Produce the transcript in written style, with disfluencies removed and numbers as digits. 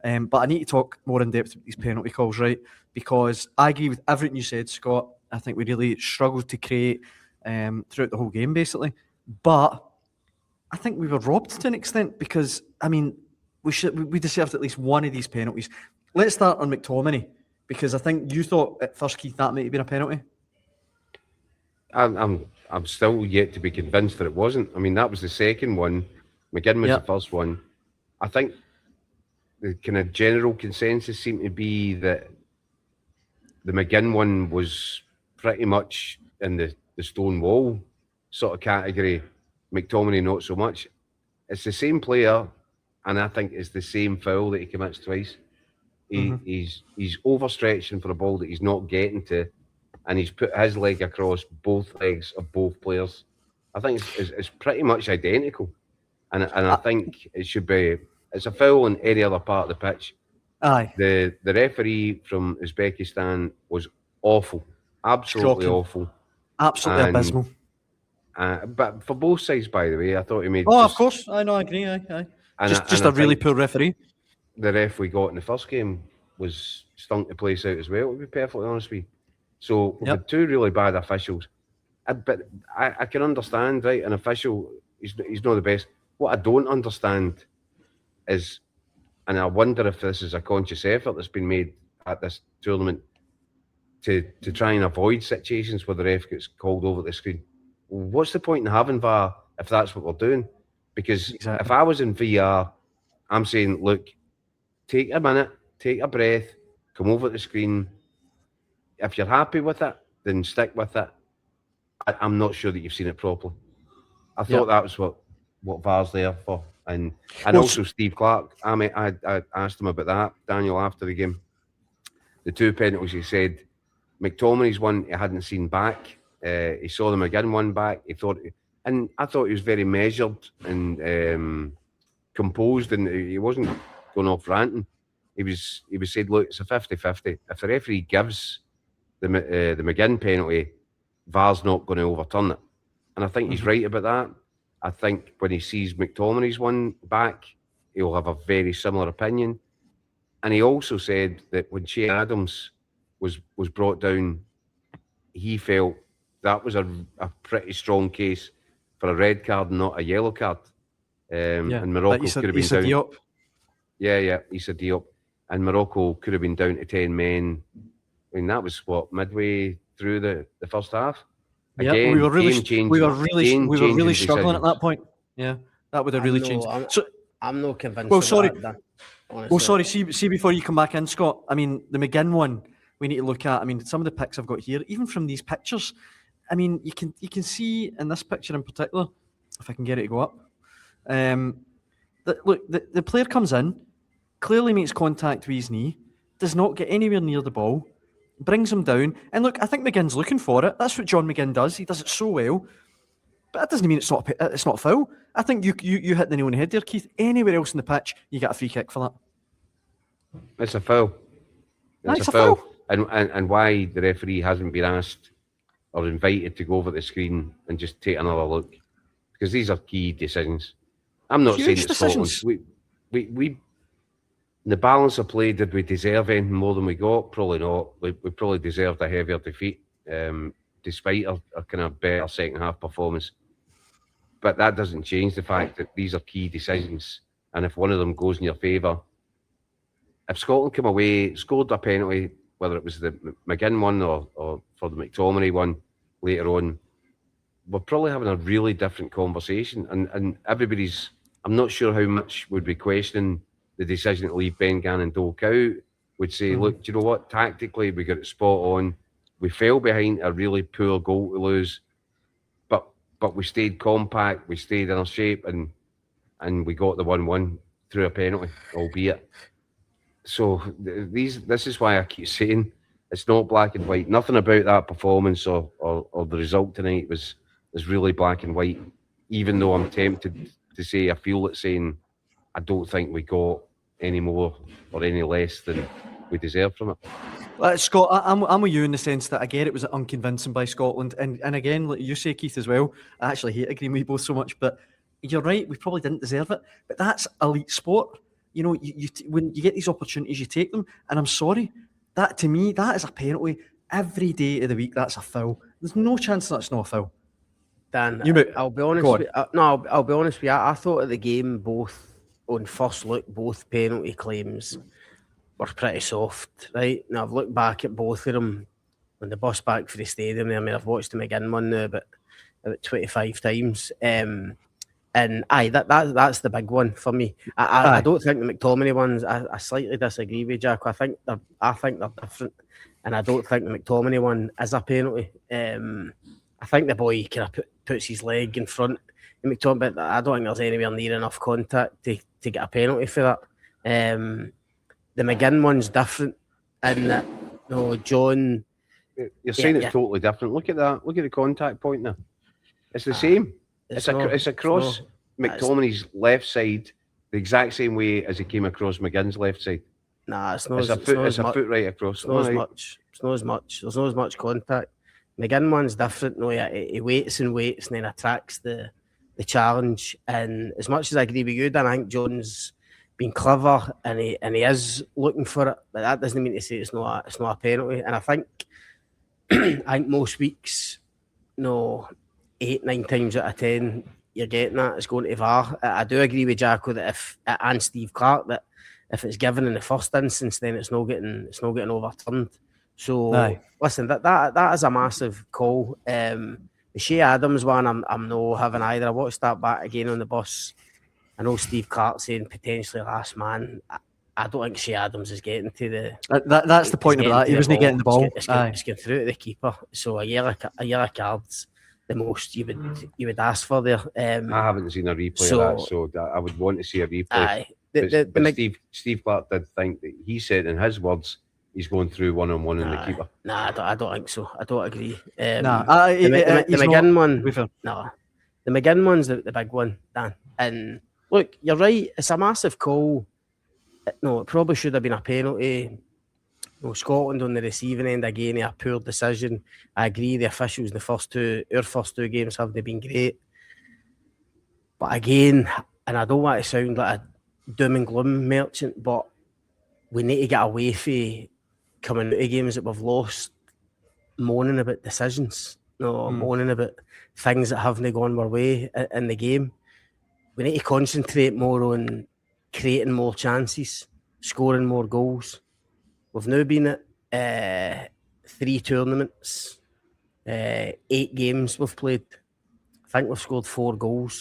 But I need to talk more in depth about these penalty calls, right? Because I agree with everything you said, Scott. I think we really struggled to create throughout the whole game, basically. But I think we were robbed to an extent because, I mean, we deserved at least one of these penalties. Let's start on McTominay, because I think you thought at first, Keith, that might have been a penalty. I'm still yet to be convinced that it wasn't. I mean, that was the second one. McGinn was the first one. I think the kind of general consensus seemed to be that the McGinn one was pretty much in the stonewall sort of category. McTominay not so much. It's the same player, and I think it's the same foul that he commits twice. He's overstretching for a ball that he's not getting to, and he's put his leg across both legs of both players. I think it's pretty much identical, and I think it should be. It's a foul in any other part of the pitch. Aye. The referee from Uzbekistan was awful, absolutely awful, absolutely abysmal. But for both sides, by the way, I thought he made. Of course, I know, I agree. Aye. Just a really poor referee. The ref we got in the first game was stunk the place out as well, to be perfectly honest with you. So we've had two really bad officials. But I can understand, right? An official, he's not the best. What I don't understand is, and I wonder if this is a conscious effort that's been made at this tournament to try and avoid situations where the ref gets called over the screen. What's the point in having VAR if that's what we're doing? Because if I was in VR, I'm saying, look, take a minute, take a breath, come over the screen. If you're happy with it, then stick with it. I'm not sure that you've seen it properly. I thought that was what VAR's there for. And also Steve Clark, I asked him about that, Daniel, after the game. The two penalties, he said, McTominay's one he hadn't seen back. He saw the McGinn one back. And I thought he was very measured and composed, and he wasn't going off ranting. He was said, look, it's a 50-50. If the referee gives the McGinn penalty, VAR's not going to overturn it. And I think he's right about that. I think when he sees McTominay's one back, he'll have a very similar opinion. And he also said that when Che Adams was brought down, he felt that was a pretty strong case for a red card and not a yellow card. And Morocco could have been down. Diop. Yeah, Issa Diop. And Morocco could have been down to 10 men. I mean, that was midway through the first half. Again, we were really struggling at that point. Yeah, that would have really changed. I'm not convinced. Well, sorry. Sorry. See, before you come back in, Scott. I mean, the McGinn one we need to look at. I mean, some of the pics I've got here, even from these pictures. I mean, you can see in this picture in particular, if I can get it to go up. The player comes in, clearly makes contact with his knee, does not get anywhere near the ball, brings him down, and look, I think McGinn's looking for it. That's what John McGinn does. He does it so well, but that doesn't mean it's not a foul. I think you hit the nail on the head there, Keith. Anywhere else in the pitch, you get a free kick for that. It's a foul. It's a foul. And why the referee hasn't been asked or invited to go over the screen and just take another look, because these are key decisions. I'm not saying it's Scotland. We the balance of play, did we deserve anything more than we got? Probably not. We probably deserved a heavier defeat, despite our kind of better second half performance. But that doesn't change the fact that these are key decisions, and if one of them goes in your favour, if Scotland come away, scored a penalty, whether it was the McGinn one or for the McTominay one later on, we're probably having a really different conversation. And everybody's, I'm not sure how much would be questioning the decision to leave Ben Gannon Doak out, would say, look, do you know what, tactically we got it spot on. We fell behind a really poor goal to lose, but we stayed compact, we stayed in our shape, and we got the 1-1 through a penalty, albeit. So this is why I keep saying it's not black and white. Nothing about that performance or the result tonight was really black and white, even though I'm tempted to say I feel it saying I don't think we got any more or any less than we deserved from it. Scott, I'm with you in the sense that I get it was unconvincing by Scotland, and again, like you say, Keith, as well, I actually hate agreeing with you both so much, but you're right, we probably didn't deserve it, but that's elite sport. you know, when you get these opportunities, you take them. And I'm sorry, that to me, that is a penalty every day of the week. That's a foul. There's no chance that's not a foul. Dan, You know, I'll be honest. go on. I'll be honest with you. I thought of the game both on first look, both penalty claims were pretty soft, right? Now I've looked back at both of them on the bus back for the stadium. I mean, I've watched the McGinn one now about 25 times. And that's the big one for me. I don't think the McTominay ones. I slightly disagree with Jack. I think they're different, and I don't think the McTominay one is a penalty. I think the boy kind of puts his leg in front of McTominay, but I don't think there's anywhere near enough contact to get a penalty for that. The McGinn one's different, and that John. You're saying it's totally different. Look at that. Look at the contact point there. It's the same. It's across McTominay's left side, the exact same way as he came across McGinn's left side. Nah, it's not. It's a foot right across. It's not as much. It's not as much. There's not as much contact. McGinn one's different. No, he waits and then attracts the challenge. And as much as I agree with you, Dan, I think John's been clever and he is looking for it, but that doesn't mean to say it's not a penalty. And I think most weeks, 8, 9 times out of 10, you're getting that. It's going to VAR. I do agree with Jacko that and Steve Clark that if it's given in the first instance, then it's not getting overturned. So listen, that is a massive call. The Shea Adams one, I'm not having either. I watched that back again on the bus. I know Steve Clark saying potentially last man. I don't think Shea Adams is getting to the. That's the point about that. He wasn't getting the ball. It's getting through to the keeper. So a yellow cards, the most you would ask for there. I haven't seen a replay of that, so I would want to see a replay. But Steve Clark did think that he said in his words he's going through one-on-one in the keeper. Nah, I don't think so. I don't agree. The McGinn one. No, the McGinn one's the big one, Dan. And look, you're right. It's a massive call. No, it probably should have been a penalty. Scotland on the receiving end again, a poor decision. I agree. The officials in our first two games haven't been great. But again, and I don't want to sound like a doom and gloom merchant, but we need to get away from coming out of games that we've lost, moaning about decisions, moaning about things that haven't gone our way in the game. We need to concentrate more on creating more chances, scoring more goals. We've now been at 3 tournaments, 8 games we've played. I think we've scored 4 goals.